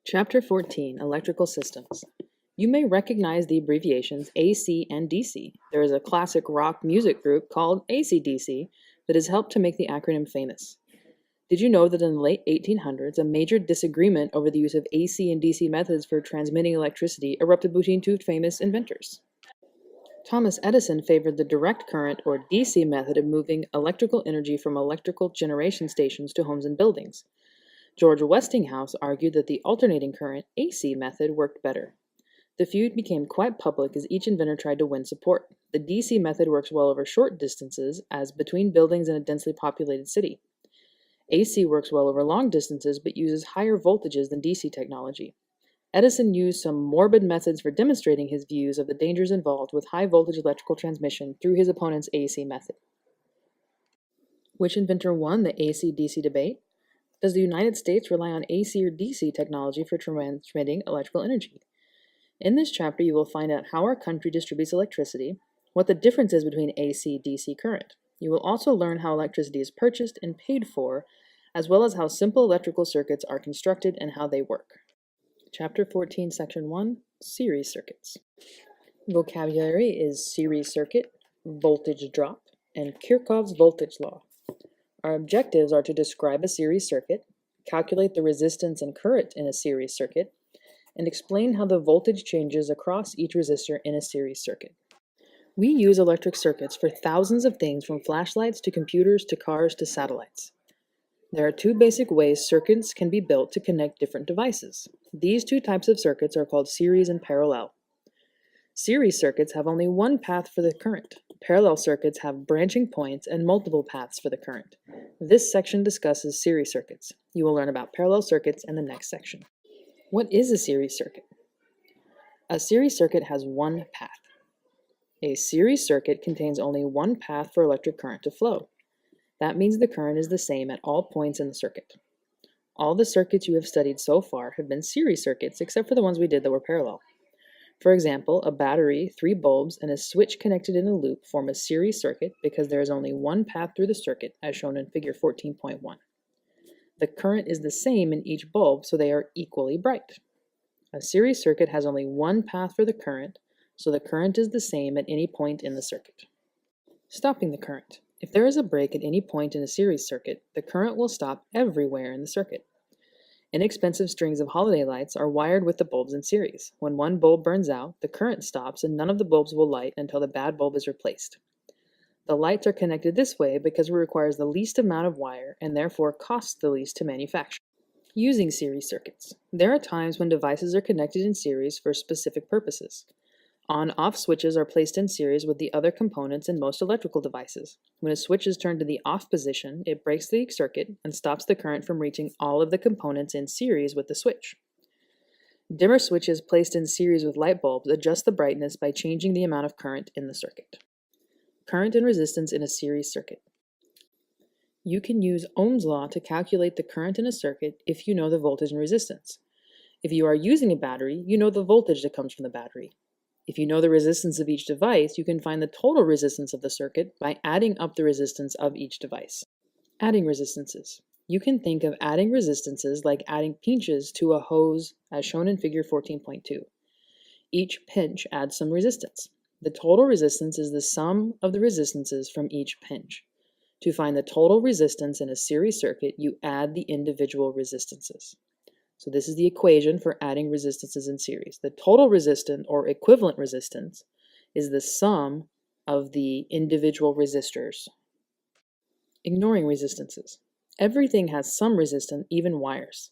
Chapter 14, Electrical Systems. You may recognize the abbreviations AC and DC. There is a classic rock music group called AC/DC that has helped to make the acronym famous. Did you know that in the late 1800s, a major disagreement over the use of AC and DC methods for transmitting electricity erupted between two famous inventors? Thomas Edison favored the direct current, or DC, method of moving electrical energy from electrical generation stations to homes and buildings. George Westinghouse argued that the alternating current, AC, method worked better. The feud became quite public as each inventor tried to win support. The DC method works well over short distances, as between buildings in a densely populated city. AC works well over long distances, but uses higher voltages than DC technology. Edison used some morbid methods for demonstrating his views of the dangers involved with high-voltage electrical transmission through his opponent's AC method. Which inventor won the AC-DC debate? Does the United States rely on AC or DC technology for transmitting electrical energy? In this chapter, you will find out how our country distributes electricity, what the difference is between AC-DC current. You will also learn how electricity is purchased and paid for, as well as how simple electrical circuits are constructed and how they work. Chapter 14, Section 1, Series Circuits. Vocabulary is series circuit, voltage drop, and Kirchhoff's voltage law. Our objectives are to describe a series circuit, calculate the resistance and current in a series circuit, and explain how the voltage changes across each resistor in a series circuit. We use electric circuits for thousands of things, from flashlights to computers to cars to satellites. There are two basic ways circuits can be built to connect different devices. These two types of circuits are called series and parallel. Series circuits have only one path for the current. Parallel circuits have branching points and multiple paths for the current. This section discusses series circuits. You will learn about parallel circuits in the next section. What is a series circuit? A series circuit has one path. A series circuit contains only one path for electric current to flow. That means the current is the same at all points in the circuit. All the circuits you have studied so far have been series circuits, except for the ones we did that were parallel. For example, a battery, 3 bulbs, and a switch connected in a loop form a series circuit because there is only one path through the circuit, as shown in figure 14.1. The current is the same in each bulb, so they are equally bright. A series circuit has only one path for the current, so the current is the same at any point in the circuit. Stopping the current. If there is a break at any point in a series circuit, the current will stop everywhere in the circuit. Inexpensive strings of holiday lights are wired with the bulbs in series. When one bulb burns out, the current stops and none of the bulbs will light until the bad bulb is replaced. The lights are connected this way because it requires the least amount of wire and therefore costs the least to manufacture. Using series circuits. There are times when devices are connected in series for specific purposes. On-off switches are placed in series with the other components in most electrical devices. When a switch is turned to the off position, it breaks the circuit and stops the current from reaching all of the components in series with the switch. Dimmer switches placed in series with light bulbs adjust the brightness by changing the amount of current in the circuit. Current and resistance in a series circuit. You can use Ohm's law to calculate the current in a circuit if you know the voltage and resistance. If you are using a battery, you know the voltage that comes from the battery. If you know the resistance of each device, you can find the total resistance of the circuit by adding up the resistance of each device. Adding resistances. You can think of adding resistances like adding pinches to a hose, as shown in figure 14.2. Each pinch adds some resistance. The total resistance is the sum of the resistances from each pinch. To find the total resistance in a series circuit, you add the individual resistances. So this is the equation for adding resistances in series. The total resistance, or equivalent resistance, is the sum of the individual resistors. Ignoring resistances. Everything has some resistance, even wires.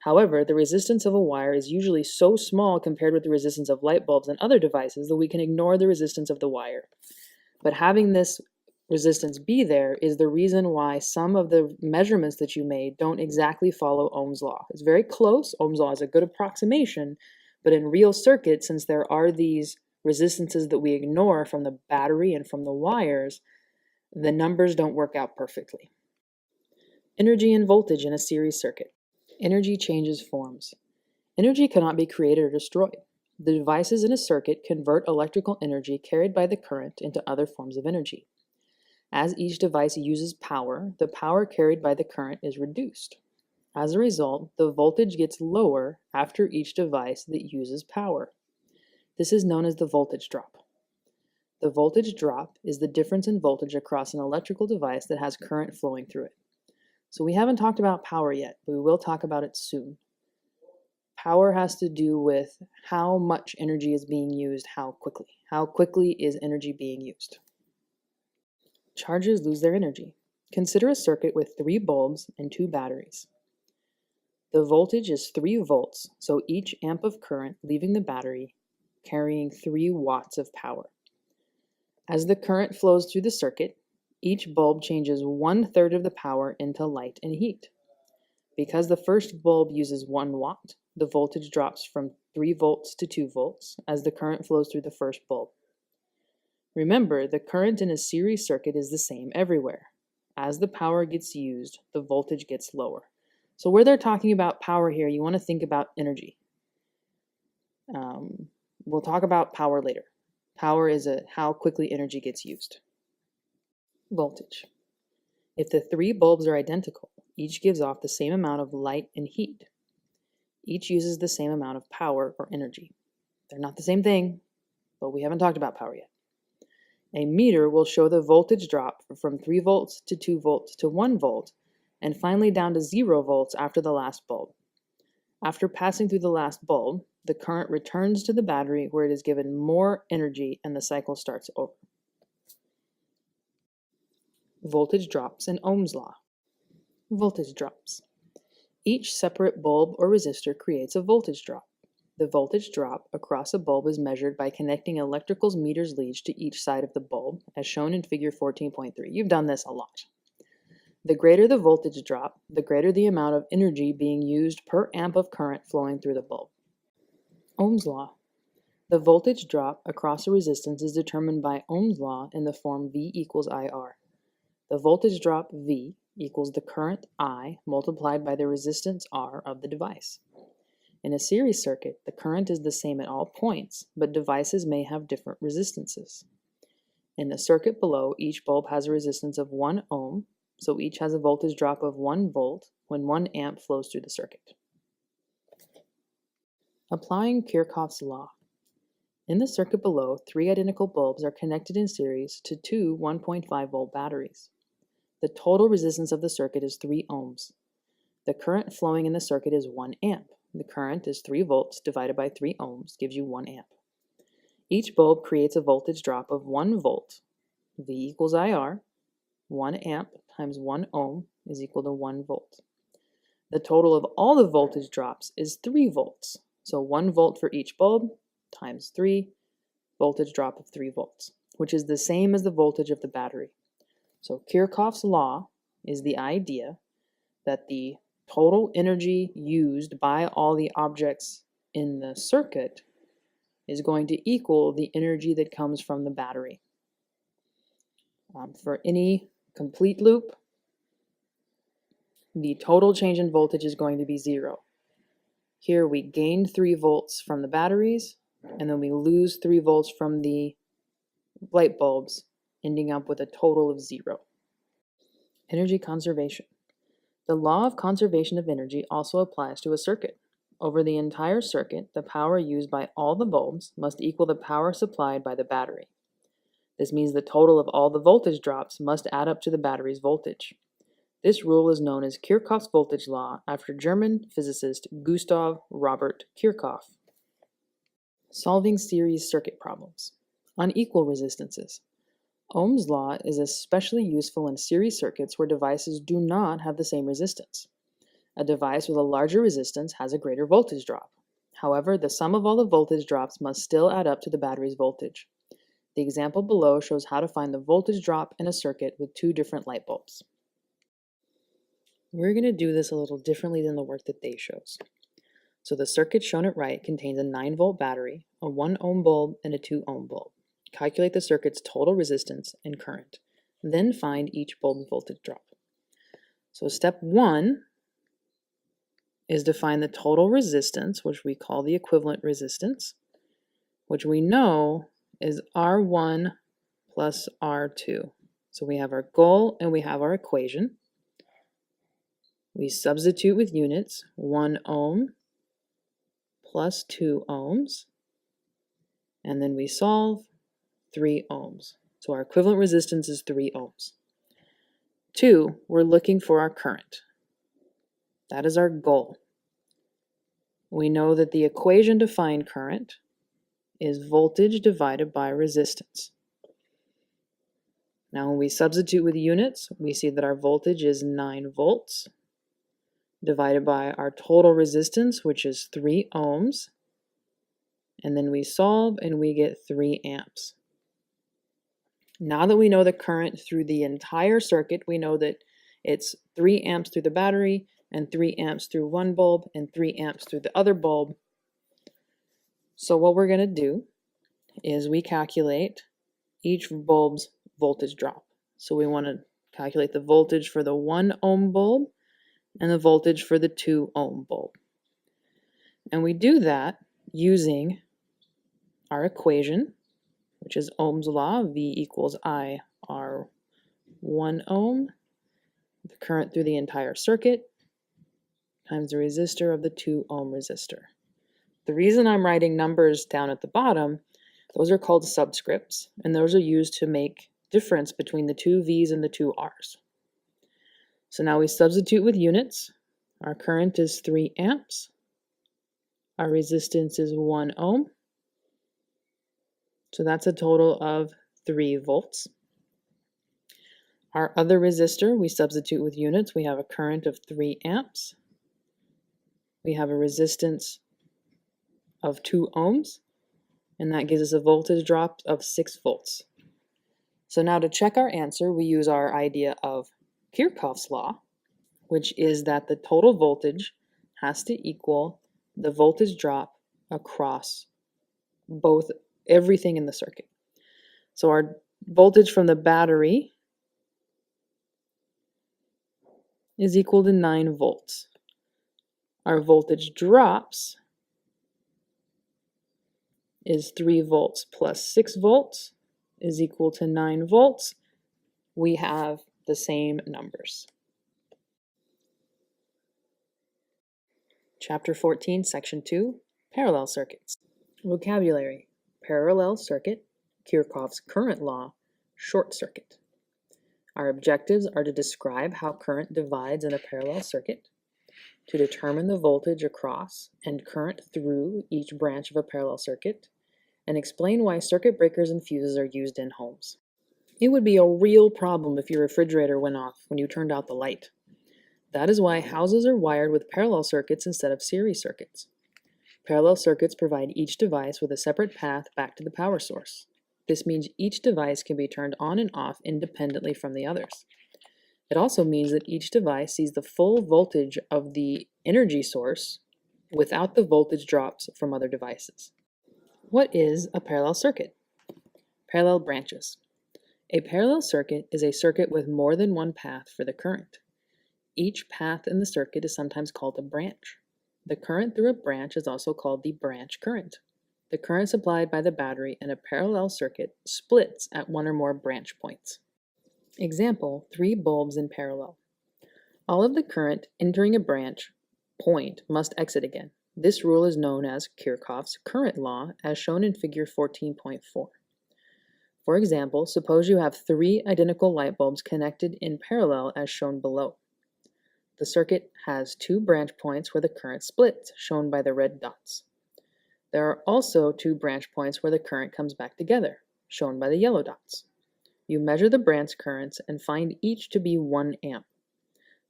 However, the resistance of a wire is usually so small compared with the resistance of light bulbs and other devices that we can ignore the resistance of the wire. But having this resistance be there is the reason why some of the measurements that you made don't exactly follow Ohm's law. It's very close. Ohm's law is a good approximation, but in real circuits, since there are these resistances that we ignore from the battery and from the wires, the numbers don't work out perfectly. Energy and voltage in a series circuit. Energy changes forms. Energy cannot be created or destroyed. The devices in a circuit convert electrical energy carried by the current into other forms of energy. As each device uses power, the power carried by the current is reduced. As a result, the voltage gets lower after each device that uses power. This is known as the voltage drop. The voltage drop is the difference in voltage across an electrical device that has current flowing through it. So we haven't talked about power yet, but we will talk about it soon. Power has to do with how much energy is being used, how quickly. How quickly is energy being used? Charges lose their energy. Consider a circuit with 3 bulbs and 2 batteries. The voltage is 3 volts, so each amp of current leaving the battery carrying 3 watts of power. As the current flows through the circuit, each bulb changes 1/3 of the power into light and heat. Because the first bulb uses 1 watt, the voltage drops from 3 volts to 2 volts as the current flows through the first bulb. Remember, the current in a series circuit is the same everywhere. As the power gets used, the voltage gets lower. So where they're talking about power here, you want to think about energy. We'll talk about power later. Power is how quickly energy gets used. Voltage. If the 3 bulbs are identical, each gives off the same amount of light and heat. Each uses the same amount of power or energy. They're not the same thing, but we haven't talked about power yet. A meter will show the voltage drop from 3 volts to 2 volts to 1 volt, and finally down to 0 volts after the last bulb. After passing through the last bulb, the current returns to the battery where it is given more energy and the cycle starts over. Voltage drops and Ohm's law. Voltage drops. Each separate bulb or resistor creates a voltage drop. The voltage drop across a bulb is measured by connecting electrical meter's leads to each side of the bulb, as shown in figure 14.3. You've done this a lot. The greater the voltage drop, the greater the amount of energy being used per amp of current flowing through the bulb. Ohm's law. The voltage drop across a resistance is determined by Ohm's law in the form V equals IR. The voltage drop V equals the current I multiplied by the resistance R of the device. In a series circuit, the current is the same at all points, but devices may have different resistances. In the circuit below, each bulb has a resistance of 1 ohm, so each has a voltage drop of 1 volt when 1 amp flows through the circuit. Applying Kirchhoff's law. In the circuit below, 3 identical bulbs are connected in series to 2 1.5 volt batteries. The total resistance of the circuit is 3 ohms. The current flowing in the circuit is 1 amp. The current is 3 volts divided by 3 ohms gives you 1 amp. Each bulb creates a voltage drop of 1 volt. V equals IR. 1 amp times 1 ohm is equal to 1 volt. The total of all the voltage drops is 3 volts. So 1 volt for each bulb times 3, voltage drop of 3 volts, which is the same as the voltage of the battery. So Kirchhoff's law is the idea that the total energy used by all the objects in the circuit is going to equal the energy that comes from the battery. For any complete loop, the total change in voltage is going to be 0. Here we gained 3 volts from the batteries, and then we lose 3 volts from the light bulbs, ending up with a total of 0. Energy conservation. The law of conservation of energy also applies to a circuit. Over the entire circuit, the power used by all the bulbs must equal the power supplied by the battery. This means the total of all the voltage drops must add up to the battery's voltage. This rule is known as Kirchhoff's voltage law after German physicist Gustav Robert Kirchhoff. Solving series circuit problems. Unequal resistances. Ohm's law is especially useful in series circuits where devices do not have the same resistance. A device with a larger resistance has a greater voltage drop. However, the sum of all the voltage drops must still add up to the battery's voltage. The example below shows how to find the voltage drop in a circuit with 2 different light bulbs. We're going to do this a little differently than the work that they shows. So the circuit shown at right contains a 9 volt battery, a 1 ohm bulb, and a 2 ohm bulb. Calculate the circuit's total resistance and current. Then find each bulb's voltage drop. So step 1 is to find the total resistance, which we call the equivalent resistance, which we know is R1 plus R2. So we have our goal and we have our equation. We substitute with units, 1 ohm plus 2 ohms, and then we solve 3 ohms. So our equivalent resistance is 3 ohms. 2, we're looking for our current. That is our goal. We know that the equation to find current is voltage divided by resistance. Now when we substitute with units, we see that our voltage is 9 volts divided by our total resistance, which is 3 ohms, and then we solve and we get 3 amps. Now that we know the current through the entire circuit, we know that it's 3 amps through the battery and 3 amps through one bulb and 3 amps through the other bulb. So what we're going to do is we calculate each bulb's voltage drop. So we want to calculate the voltage for the 1 ohm bulb and the voltage for the 2 ohm bulb. And we do that using our equation, which is Ohm's law, V equals I R 1 ohm, the current through the entire circuit, times the resistor of the 2 ohm resistor. The reason I'm writing numbers down at the bottom, those are called subscripts, and those are used to make difference between the two V's and the two R's. So now we substitute with units. Our current is 3 amps. Our resistance is 1 ohm. So that's a total of 3 volts. Our other resistor, we substitute with units. We have a current of 3 amps. We have a resistance of 2 ohms, and that gives us a voltage drop of 6 volts. So now to check our answer, we use our idea of Kirchhoff's law, which is that the total voltage has to equal the voltage drop across everything in the circuit. So our voltage from the battery is equal to 9 volts. Our voltage drops is 3 volts plus 6 volts is equal to 9 volts. We have the same numbers. Chapter 14, Section 2, Parallel Circuits. Vocabulary: parallel circuit, Kirchhoff's current law, short circuit. Our objectives are to describe how current divides in a parallel circuit, to determine the voltage across and current through each branch of a parallel circuit, and explain why circuit breakers and fuses are used in homes. It would be a real problem if your refrigerator went off when you turned out the light. That is why houses are wired with parallel circuits instead of series circuits. Parallel circuits provide each device with a separate path back to the power source. This means each device can be turned on and off independently from the others. It also means that each device sees the full voltage of the energy source without the voltage drops from other devices. What is a parallel circuit? Parallel branches. A parallel circuit is a circuit with more than one path for the current. Each path in the circuit is sometimes called a branch. The current through a branch is also called the branch current. The current supplied by the battery in a parallel circuit splits at one or more branch points. Example, 3 bulbs in parallel. All of the current entering a branch point must exit again. This rule is known as Kirchhoff's current law, as shown in figure 14.4. For example, suppose you have 3 identical light bulbs connected in parallel as shown below. The circuit has 2 branch points where the current splits, shown by the red dots. There are also 2 branch points where the current comes back together, shown by the yellow dots. You measure the branch currents and find each to be 1 amp.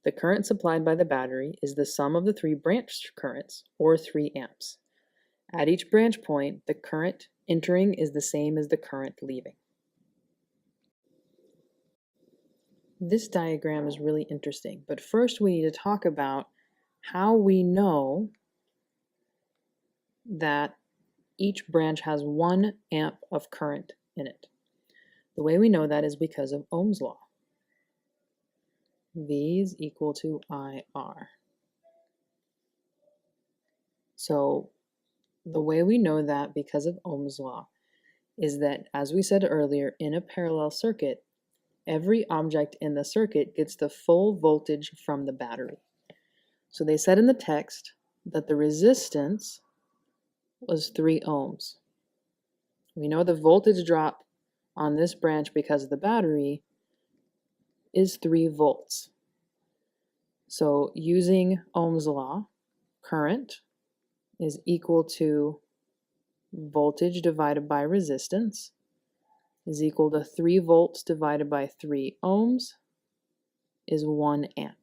The current supplied by the battery is the sum of the 3 branch currents, or 3 amps. At each branch point, the current entering is the same as the current leaving. This diagram is really interesting, but first we need to talk about how we know that each branch has 1 amp of current in it. The way we know that is because of Ohm's law. V is equal to IR. So the way we know that because of Ohm's law is that, as we said earlier, in a parallel circuit, every object in the circuit gets the full voltage from the battery. So they said in the text that the resistance was 3 ohms. We know the voltage drop on this branch because of the battery is 3 volts. So using Ohm's law, current is equal to voltage divided by resistance is equal to 3 volts divided by 3 ohms is 1 amp.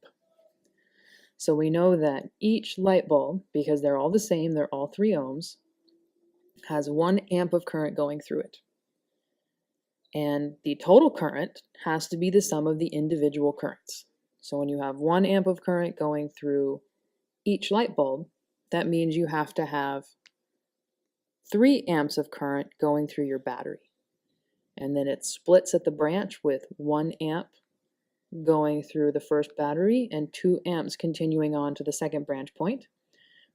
So we know that each light bulb, because they're all the same, they're all 3 ohms, has 1 amp of current going through it. And the total current has to be the sum of the individual currents. So when you have 1 amp of current going through each light bulb, that means you have to have 3 amps of current going through your battery. And then it splits at the branch with 1 amp going through the first battery and 2 amps continuing on to the second branch point,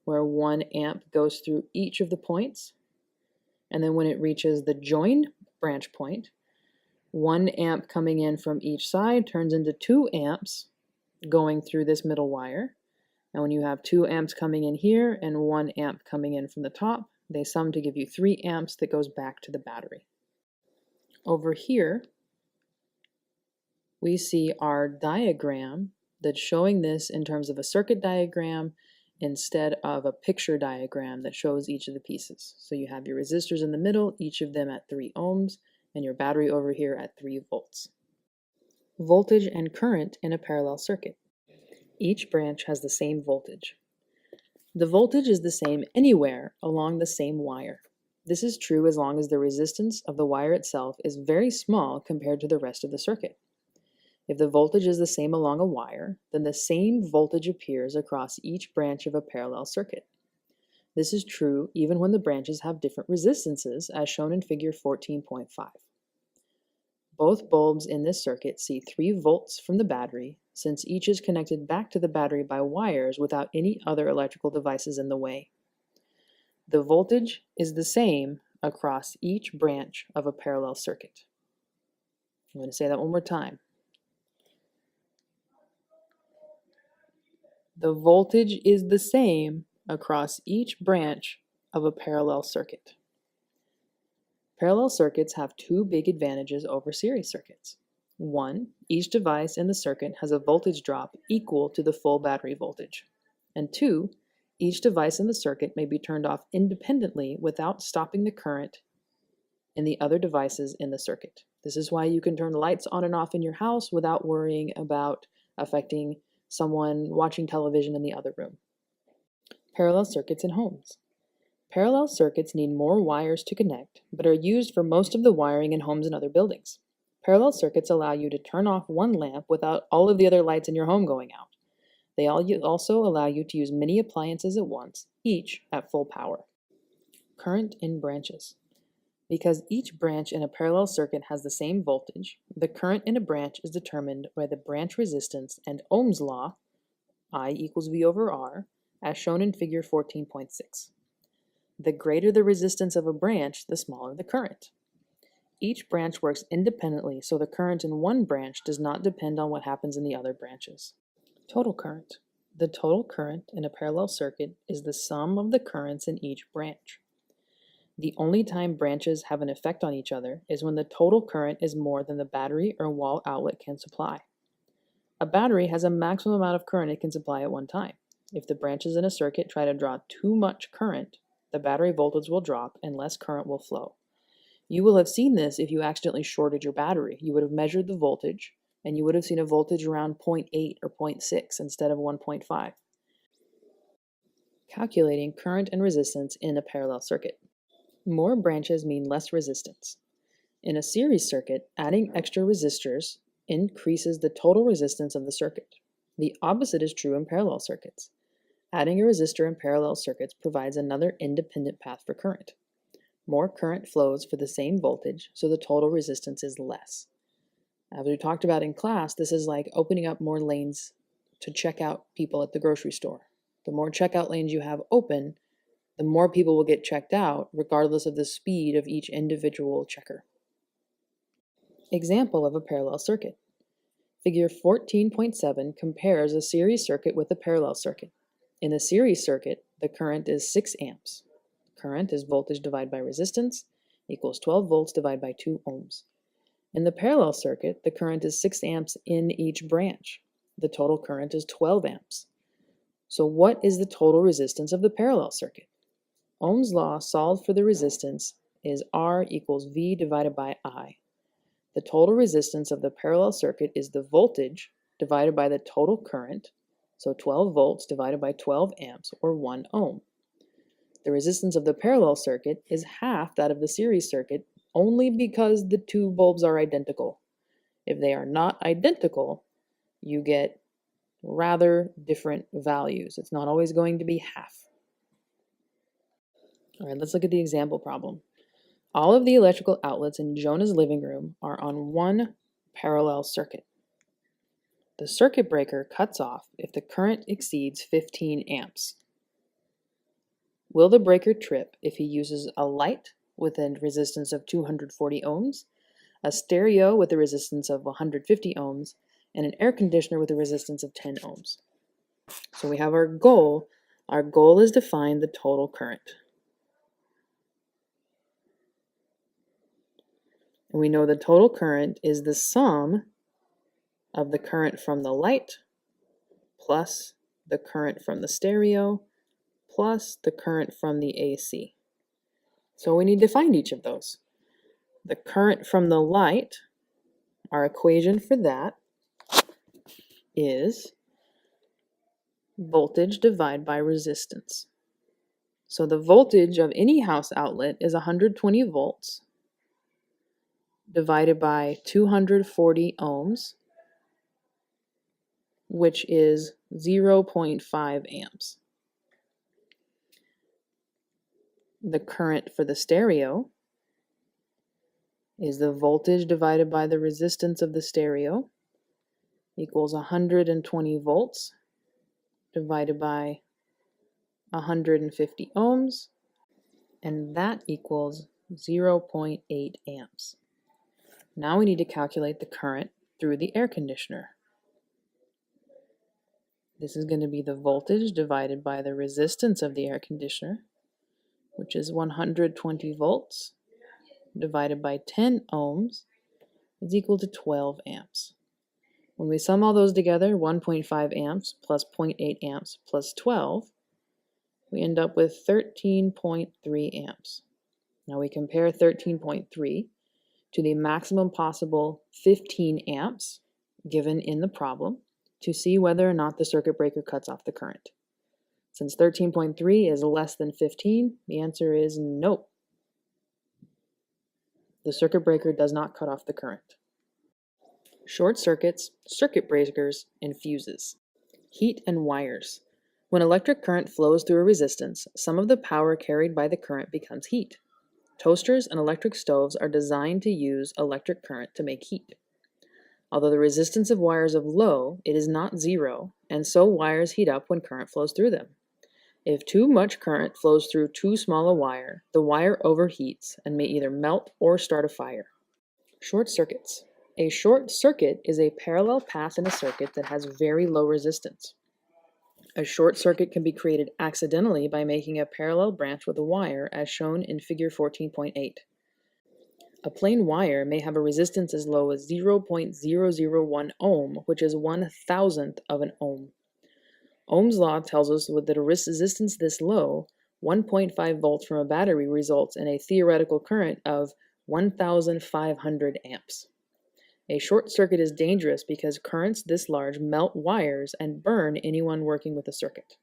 where 1 amp goes through each of the points. And then when it reaches the joined branch point, 1 amp coming in from each side turns into 2 amps going through this middle wire. And when you have 2 amps coming in here and 1 amp coming in from the top, they sum to give you 3 amps that goes back to the battery. Over here, we see our diagram that's showing this in terms of a circuit diagram instead of a picture diagram that shows each of the pieces. So you have your resistors in the middle, each of them at 3 ohms, and your battery over here at 3 volts. Voltage and current in a parallel circuit. Each branch has the same voltage. The voltage is the same anywhere along the same wire. This is true as long as the resistance of the wire itself is very small compared to the rest of the circuit. If the voltage is the same along a wire, then the same voltage appears across each branch of a parallel circuit. This is true even when the branches have different resistances, as shown in figure 14.5. Both bulbs in this circuit see 3 volts from the battery, since each is connected back to the battery by wires without any other electrical devices in the way. The voltage is the same across each branch of a parallel circuit. I'm going to say that one more time. The voltage is the same across each branch of a parallel circuit. Parallel circuits have 2 big advantages over series circuits. 1, each device in the circuit has a voltage drop equal to the full battery voltage. And 2, each device in the circuit may be turned off independently without stopping the current in the other devices in the circuit. This is why you can turn the lights on and off in your house without worrying about affecting someone watching television in the other room. Parallel circuits in homes. Parallel circuits need more wires to connect, but are used for most of the wiring in homes and other buildings. Parallel circuits allow you to turn off one lamp without all of the other lights in your home going out. They also allow you to use many appliances at once, each at full power. Current in branches. Because each branch in a parallel circuit has the same voltage, the current in a branch is determined by the branch resistance and Ohm's law, I equals V over R, as shown in figure 14.6. The greater the resistance of a branch, the smaller the current. Each branch works independently, so the current in one branch does not depend on what happens in the other branches. Total current. The total current in a parallel circuit is the sum of the currents in each branch. The only time branches have an effect on each other is when the total current is more than the battery or wall outlet can supply. A battery has a maximum amount of current it can supply at one time. If the branches in a circuit try to draw too much current, the battery voltage will drop and less current will flow. You will have seen this if you accidentally shorted your battery. You would have measured the voltage, and you would have seen a voltage around 0.8 or 0.6 instead of 1.5. Calculating current and resistance in a parallel circuit. More branches mean less resistance. In a series circuit, adding extra resistors increases the total resistance of the circuit. The opposite is true in parallel circuits. Adding a resistor in parallel circuits provides another independent path for current. More current flows for the same voltage, so the total resistance is less. As we talked about in class, this is like opening up more lanes to check out people at the grocery store. The more checkout lanes you have open, the more people will get checked out, regardless of the speed of each individual checker. Example of a parallel circuit. Figure 14.7 compares a series circuit with a parallel circuit. In the series circuit, the current is 6 amps. Current is voltage divided by resistance equals 12 volts divided by 2 ohms. In the parallel circuit, the current is 6 amps in each branch. The total current is 12 amps. So what is the total resistance of the parallel circuit? Ohm's law solved for the resistance is R equals V divided by I. The total resistance of the parallel circuit is the voltage divided by the total current, so 12 volts divided by 12 amps, or 1 ohm. The resistance of the parallel circuit is half that of the series circuit only because the two bulbs are identical. If they are not identical, you get rather different values. It's not always going to be half. All right, let's look at the example problem. All of the electrical outlets in Jonah's living room are on one parallel circuit. The circuit breaker cuts off if the current exceeds 15 amps. Will the breaker trip if he uses a light with a resistance of 240 ohms, a stereo with a resistance of 150 ohms, and an air conditioner with a resistance of 10 ohms? So we have our goal. Our goal is to find the total current. And we know the total current is the sum of the current from the light plus the current from the stereo plus the current from the AC. So we need to find each of those. The current from the light, our equation for that is voltage divided by resistance. So the voltage of any house outlet is 120 volts divided by 240 ohms, which is 0.5 amps. The current for the stereo is the voltage divided by the resistance of the stereo equals 120 volts divided by 150 ohms, and that equals 0.8 amps. Now we need to calculate the current through the air conditioner. This is going to be the voltage divided by the resistance of the air conditioner, which is 120 volts divided by 10 ohms is equal to 12 amps. When we sum all those together, 1.5 amps plus 0.8 amps plus 12, we end up with 13.3 amps. Now we compare 13.3 to the maximum possible 15 amps given in the problem to see whether or not the circuit breaker cuts off the current. Since 13.3 is less than 15, the answer is no. The circuit breaker does not cut off the current. Short circuits, circuit breakers, and fuses. Heat and wires. When electric current flows through a resistance, some of the power carried by the current becomes heat. Toasters and electric stoves are designed to use electric current to make heat. Although the resistance of wires is low, it is not zero, and so wires heat up when current flows through them. If too much current flows through too small a wire, the wire overheats and may either melt or start a fire. Short circuits. A short circuit is a parallel path in a circuit that has very low resistance. A short circuit can be created accidentally by making a parallel branch with a wire, as shown in figure 14.8. A plain wire may have a resistance as low as 0.001 ohm, which is 1/1000th of an ohm. Ohm's law tells us that a resistance this low, 1.5 volts from a battery, results in a theoretical current of 1,500 amps. A short circuit is dangerous because currents this large melt wires and burn anyone working with a circuit.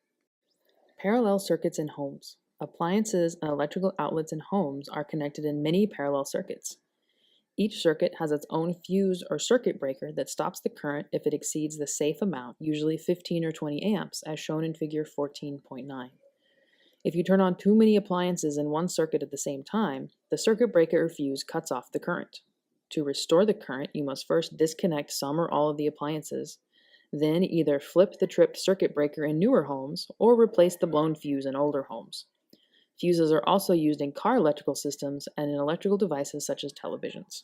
Parallel circuits in homes. Appliances and electrical outlets in homes are connected in many parallel circuits. Each circuit has its own fuse or circuit breaker that stops the current if it exceeds the safe amount, usually 15 or 20 amps, as shown in figure 14.9. If you turn on too many appliances in one circuit at the same time, the circuit breaker or fuse cuts off the current. To restore the current, you must first disconnect some or all of the appliances, then either flip the tripped circuit breaker in newer homes or replace the blown fuse in older homes. Fuses are also used in car electrical systems and in electrical devices such as televisions.